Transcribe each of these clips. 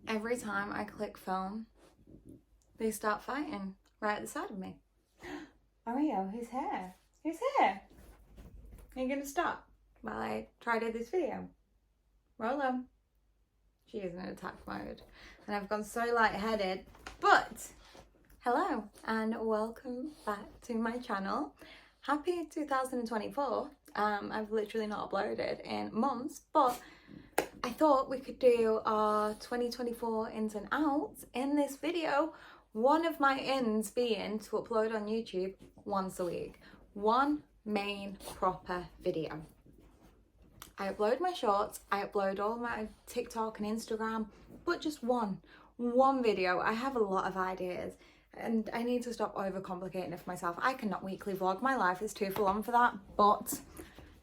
Every time I click film, they start fighting right at the side of me. Oreo, who's here? Who's here? Are you going to stop while I try to do this video? Rolo. She is in attack mode. And I've gone so lightheaded. But, hello and welcome back to my channel. Happy 2024. I've literally not uploaded in months, but I thought we could do our 2024 ins and outs in this video. One of my ins being to upload on YouTube once a week. One main proper video. I upload my shorts, I upload all my TikTok and Instagram, but just one video. I have a lot of ideas and I need to stop overcomplicating it for myself. I cannot weekly vlog, my life is too full on for that. But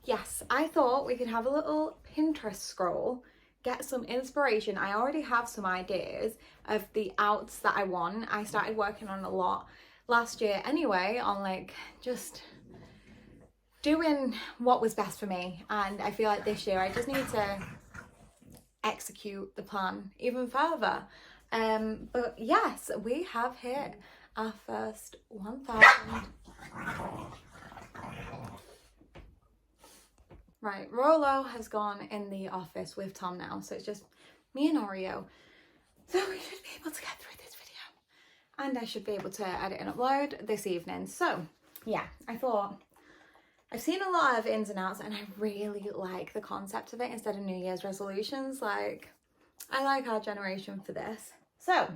yes, I thought we could have a little Pinterest scroll, get some inspiration. I already have some ideas of the outs that I want. I started working on a lot last year anyway, on like just doing what was best for me, and I feel like this year I just need to execute the plan even further. But yes, we have hit our first 1,000. Right, Rolo has gone in the office with Tom now, so it's just me and Oreo. So we should be able to get through this video, and I should be able to edit and upload this evening. So yeah, I thought, I've seen a lot of ins and outs and I really like the concept of it instead of New Year's resolutions. Like, I like our generation for this. So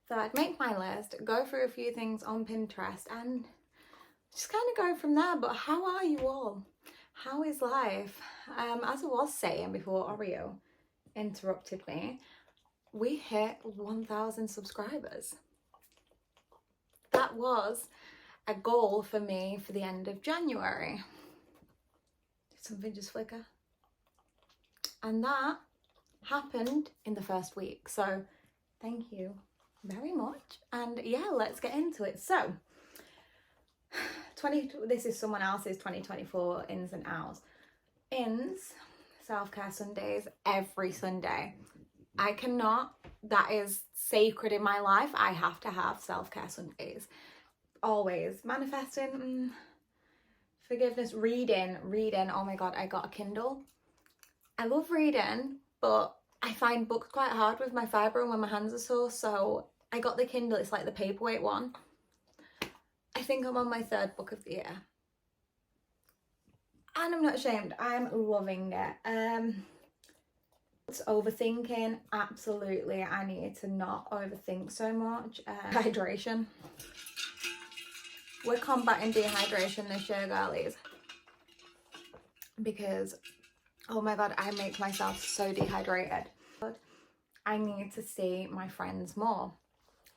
I'd make my list, go through a few things on Pinterest and just kind of go from there. But how are you all? How is life? As I was saying before Oreo interrupted me, we hit 1,000 subscribers. That was a goal for me for the end of January. Did something just flicker? And that happened in the first week. So thank you very much. And yeah, let's get into it. So this is someone else's 2024 ins and outs. Ins, self-care Sundays, every Sunday. I cannot, that is sacred in my life. I have to have self-care Sundays. Always. Manifesting, forgiveness, reading. Oh my god, I got a Kindle. I love reading, but I find books quite hard with my fibro when my hands are sore, so I got the Kindle. It's like the paperweight one. I think I'm on my third book of the year, and I'm not ashamed. I'm loving it. It's overthinking. Absolutely, I need to not overthink so much. Hydration. We're combating dehydration this year, girlies, because oh my god, I make myself so dehydrated. I need to see my friends more.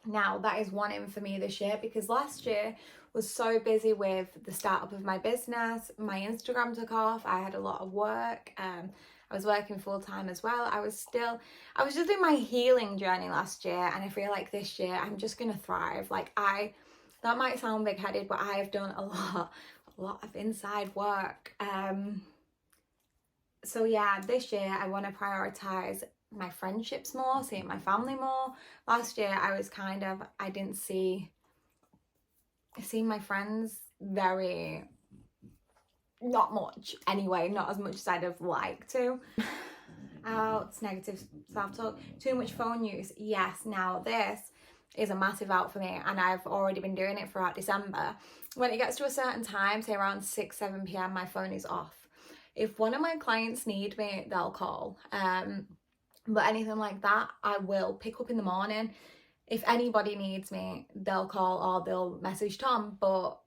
Now that is one in for me this year, because last year was so busy with the startup of my business. My Instagram took off. I had a lot of work. I was working full time as well. I was just in my healing journey last year, and I feel like this year I'm just gonna thrive. Like, that might sound big-headed, but I have done a lot of inside work. So yeah, this year I want to prioritize my friendships more, seeing my family more. Last year I didn't see my friends very, not much anyway, not as much as I'd have liked to. Outs, negative self-talk, too much phone use. Yes, now this is a massive out for me, and I've already been doing it throughout December. When it gets to a certain time, say around 6-7 p.m, my phone is off. If one of my clients need me, they'll call. But anything like that, I will pick up in the morning. If anybody needs me, they'll call or they'll message Tom. But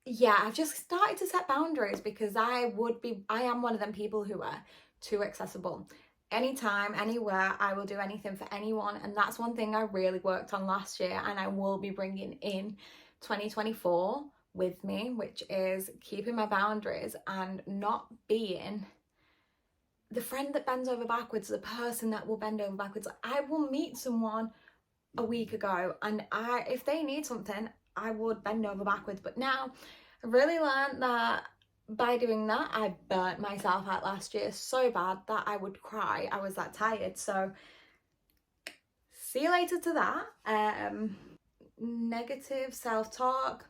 yeah, I've just started to set boundaries, because I am one of them people who are too accessible. Anytime, anywhere, I will do anything for anyone, and that's one thing I really worked on last year, and I will be bringing in 2024 with me, which is keeping my boundaries and not being the friend that bends over backwards, the person that will bend over backwards. I will meet someone a week ago, and if they need something, I would bend over backwards. But now I really learned that by doing that, I burnt myself out last year so bad that I would cry. I was that tired. So see you later to that. Negative self-talk.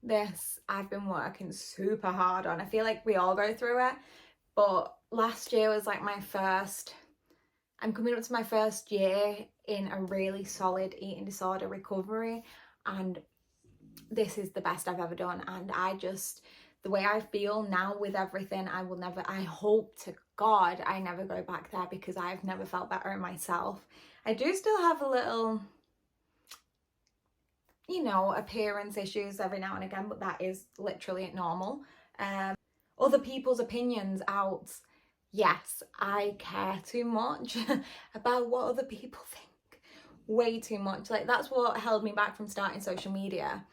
This I've been working super hard on. I feel like we all go through it, but last year was like I'm coming up to my first year in a really solid eating disorder recovery, and this is the best I've ever done. And the way I feel now with everything, I hope to God I never go back there, because I've never felt better in myself. I do still have a little, appearance issues every now and again, but that is literally normal. Other people's opinions out. Yes, I care too much about what other people think. Way too much. Like, that's what held me back from starting social media.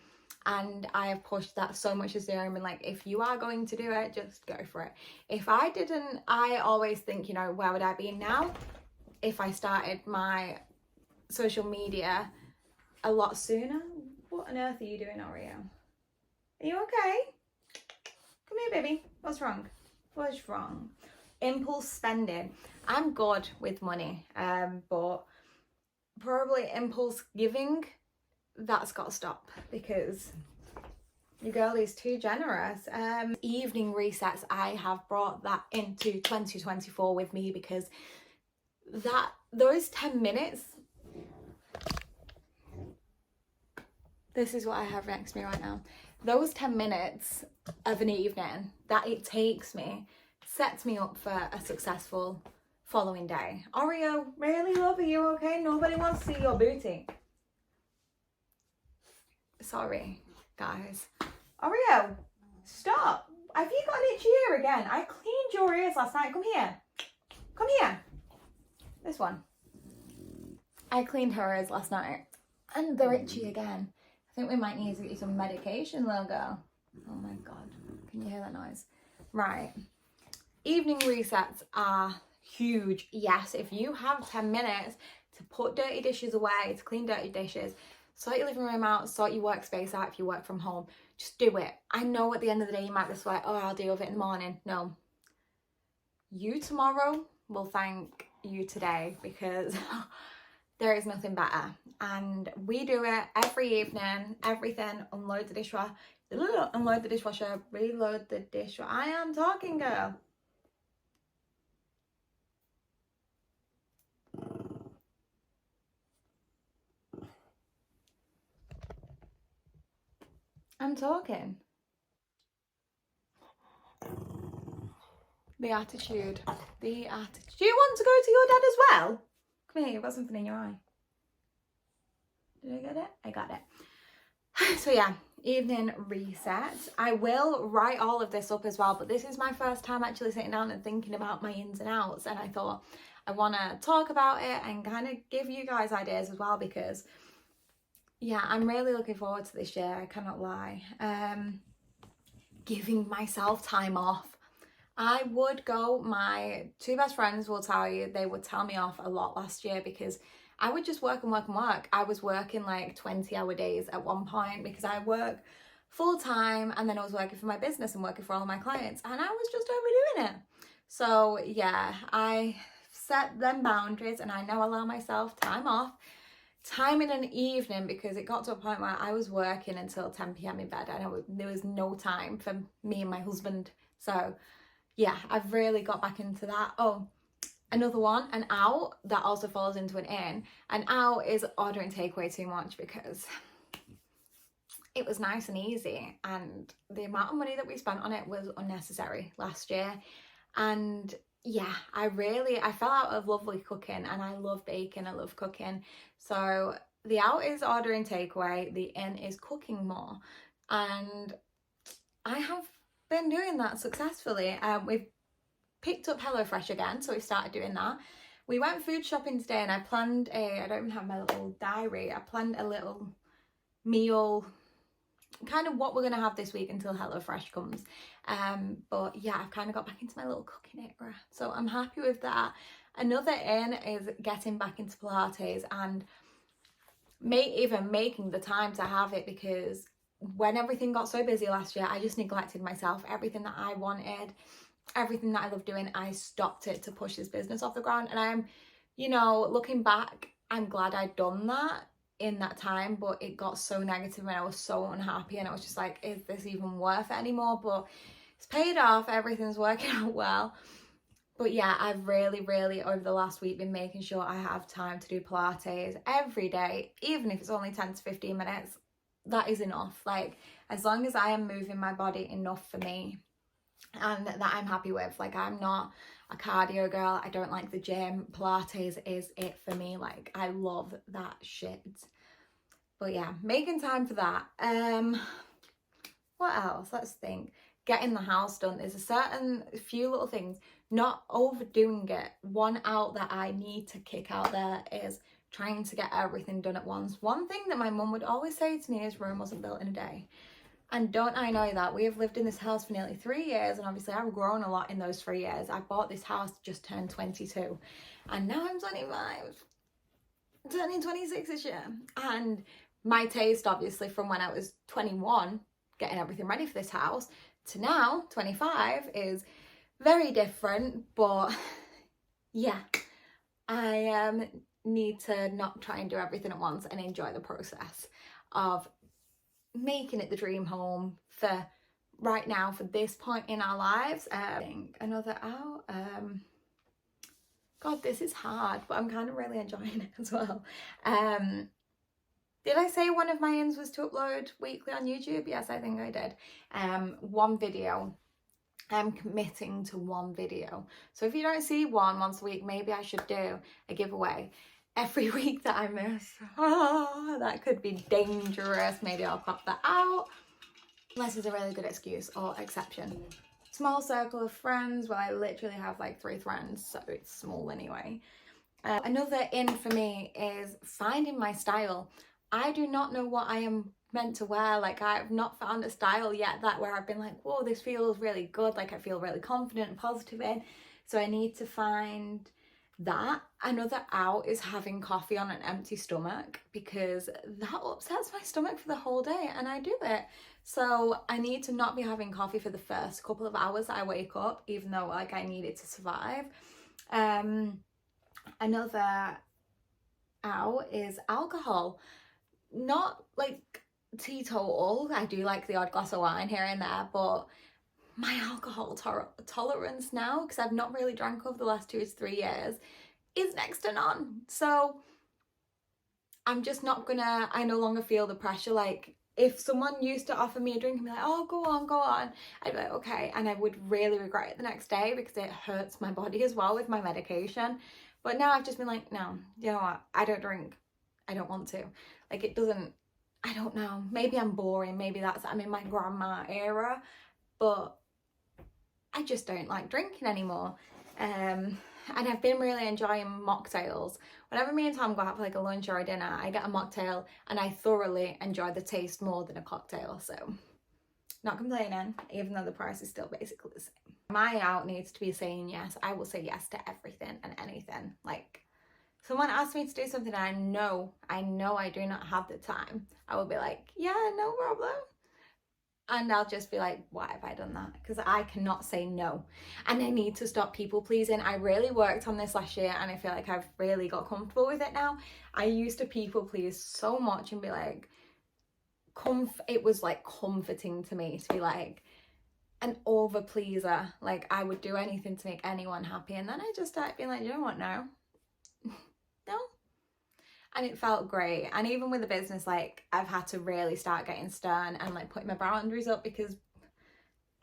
And I have pushed that so much this year. I mean, like, if you are going to do it, just go for it. If I didn't, I always think, where would I be now if I started my social media a lot sooner? What on earth are you doing, Oreo? Are you okay? Come here, baby. What's wrong? What's wrong? Impulse spending. I'm good with money, but probably impulse giving, that's got to stop, because your girl is too generous. Evening resets, I have brought that into 2024 with me, because those 10 minutes, this is what I have next to me right now. Those 10 minutes of an evening that it takes me sets me up for a successful following day. Oreo, really, love, are you okay? Nobody wants to see your booty. Sorry, guys. Oreo, stop. Have you got an itchy ear again? I cleaned your ears last night. Come here. Come here. This one. I cleaned her ears last night, and they're itchy again. I think we might need to get you some medication, little girl. Oh my God. Can you hear that noise? Right. Evening resets are huge. Yes, if you have 10 minutes to put dirty dishes away, to clean dirty dishes, sort your living room out, sort your workspace out if you work from home, just do it. I know at the end of the day you might be like, oh, I'll deal with it in the morning. No. You tomorrow will thank you today, because there is nothing better. And we do it every evening, everything. Unload the dishwasher, reload the dishwasher. I am talking, girl. I'm talking. The attitude. Do you want to go to your dad as well? Come here, you've got something in your eye. Did I get it? I got it. So yeah, evening reset. I will write all of this up as well, but this is my first time actually sitting down and thinking about my ins and outs, and I thought I want to talk about it and kind of give you guys ideas as well, because yeah, I'm really looking forward to this year, I cannot lie. Giving myself time off. I would go, my two best friends will tell you, they would tell me off a lot last year, because I would just work and work and work. I was working like 20-hour days at one point, because I work full time, and then I was working for my business and working for all my clients, and I was just overdoing it. So yeah, I set them boundaries, and I now allow myself time off, time in an evening, because it got to a point where I was working until 10 p.m. in bed. I know there was no time for me and my husband. So yeah, I've really got back into that. Oh, another one, an out, that also falls into an in. An out is ordering takeaway too much, because it was nice and easy, and the amount of money that we spent on it was unnecessary last year. And yeah, I fell out of lovely cooking, and I love baking, I love cooking. So the out is ordering takeaway, the in is cooking more. And I have been doing that successfully. We've picked up HelloFresh again, so we started doing that. We went food shopping today, and I planned I don't even have my little diary, I planned a little meal, kind of what we're going to have this week until HelloFresh comes. But yeah, I've kind of got back into my little cooking era, so I'm happy with that. Another in is getting back into Pilates, and even making the time to have it, because when everything got so busy last year, I just neglected myself. Everything that I wanted, everything that I love doing, I stopped it to push this business off the ground. And I'm, looking back, I'm glad I'd done that in that time, but it got so negative and I was so unhappy, and I was just like, is this even worth it anymore? But it's paid off, everything's working out well. But yeah, I've really over the last week been making sure I have time to do Pilates every day, even if it's only 10 to 15 minutes. That is enough. Like, as long as I am moving my body enough for me and that I'm happy with. Like, I'm not a cardio girl, I don't like the gym. Pilates is it for me. Like, I love that shit. But yeah, making time for that. What else? Let's think. Getting the house done. There's a certain few little things, not overdoing it. One out that I need to kick out there is trying to get everything done at once. One thing that my mum would always say to me is Rome wasn't built in a day. And don't I know that? We have lived in this house for nearly 3 years, and obviously I've grown a lot in those 3 years. I bought this house, just turned 22, and now I'm 25, turning 26 this year. And my taste, obviously, from when I was 21, getting everything ready for this house, to now, 25, is very different. But yeah, I need to not try and do everything at once and enjoy the process of making it the dream home for right now, for this point in our lives. I think another out. God, this is hard, but I'm kind of really enjoying it as well. Did I say one of my aims was to upload weekly on YouTube? Yes, I think I did. One video. I'm committing to one video. So if you don't see one once a week, maybe I should do a giveaway every week that I miss. Oh, that could be dangerous. Maybe I'll pop that out. Unless it's a really good excuse or exception. Small circle of friends. Well, I literally have like 3 friends, so it's small anyway. Another in for me is finding my style. I do not know what I am meant to wear. Like, I've not found a style yet that where I've been like, whoa, this feels really good. Like, I feel really confident and positive in. So I need to find that. Another out is having coffee on an empty stomach, because that upsets my stomach for the whole day, and I do it. So I need to not be having coffee for the first couple of hours that I wake up, even though like I need it to survive. Another out is alcohol. Not like teetotal. I do like the odd glass of wine here and there, but my alcohol tolerance now, because I've not really drank over the last 2 to 3 years, is next to none. So I'm just not gonna, I no longer feel the pressure. Like, if someone used to offer me a drink and be like, oh, go on, I'd be like, okay. And I would really regret it the next day, because it hurts my body as well with my medication. But now I've just been like, no, you know what? I don't drink. I don't want to. Like, it doesn't, I don't know. Maybe I'm boring. Maybe I'm in my grandma era, but I just don't like drinking anymore. And I've been really enjoying mocktails. Whenever me and Tom go out for like a lunch or a dinner, I get a mocktail and I thoroughly enjoy the taste more than a cocktail. So not complaining, even though the price is still basically the same. My out needs to be saying yes. I will say yes to everything and anything. Like, someone asks me to do something and I know I do not have the time, I will be like, yeah, no problem. And I'll just be like, why have I done that? Because I cannot say no. And I need to stop people pleasing. I really worked on this last year, and I feel like I've really got comfortable with it now. I used to people please so much and be like, it was like comforting to me to be like an over pleaser. Like, I would do anything to make anyone happy. And then I just started being like, you know what, no. No. And it felt great. And even with the business, like, I've had to really start getting stern and like putting my boundaries up, because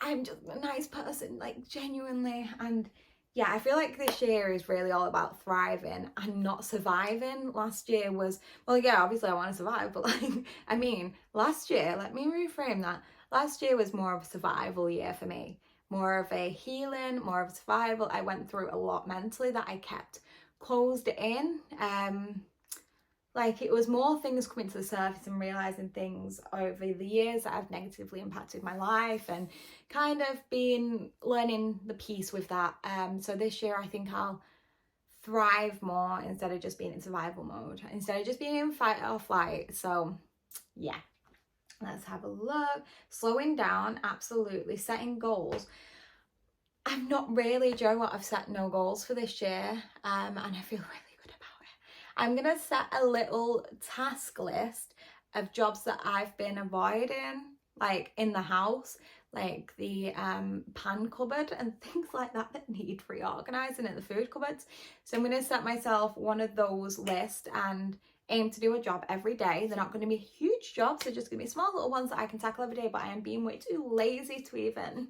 I'm just a nice person, like, genuinely. And yeah, I feel like this year is really all about thriving and not surviving. Last year was, well, yeah, obviously I want to survive, but like, I mean, last year, let me reframe that. Last year was more of a survival year for me, more of a healing, more of a survival. I went through a lot mentally that I kept closed in. Like, it was more things coming to the surface and realizing things over the years that have negatively impacted my life, and kind of learning the peace with that. So this year I think I'll thrive more instead of just being in survival mode, instead of just being in fight or flight. So yeah, let's have a look. Slowing down, absolutely. Setting goals. I'm not really, Joe, what I've set no goals for this year, and I feel really good about it. I'm gonna set a little task list of jobs that I've been avoiding, like in the house, like the pan cupboard and things like that that need reorganizing in the food cupboards. So I'm gonna set myself one of those lists and aim to do a job every day. They're not going to be huge jobs, they're just going to be small little ones that I can tackle every day, but I am being way too lazy to even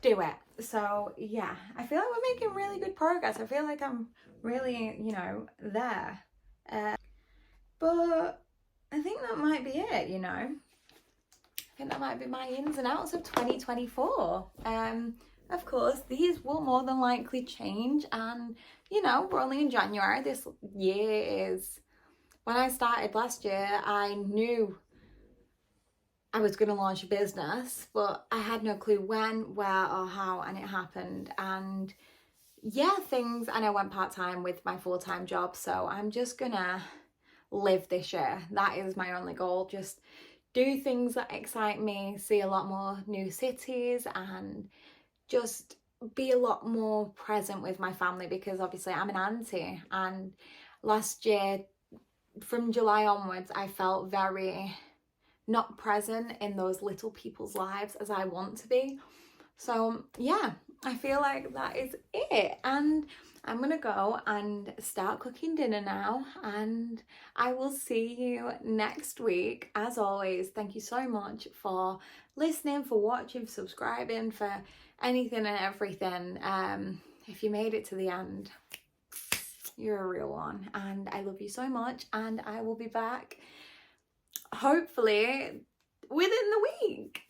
do it. So yeah, I feel like we're making really good progress. I feel like I'm really, you know, there. But I think that might be it, you know. I think that might be my ins and outs of 2024. Of course, these will more than likely change, and you know, we're only in January. This year is, when I started last year, I knew I was going to launch a business, but I had no clue when, where, or how, and it happened. And yeah, and I went part-time with my full-time job, so I'm just gonna live this year. That is my only goal. Just do things that excite me, see a lot more new cities, and just be a lot more present with my family, because obviously I'm an auntie, and last year from July onwards I felt very not present in those little people's lives as I want to be. So yeah, I feel like that is it, and I'm gonna go and start cooking dinner now, and I will see you next week. As always, thank you so much for listening, for watching, for subscribing, for anything and everything. If you made it to the end, you're a real one, and I love you so much, and I will be back hopefully within the week.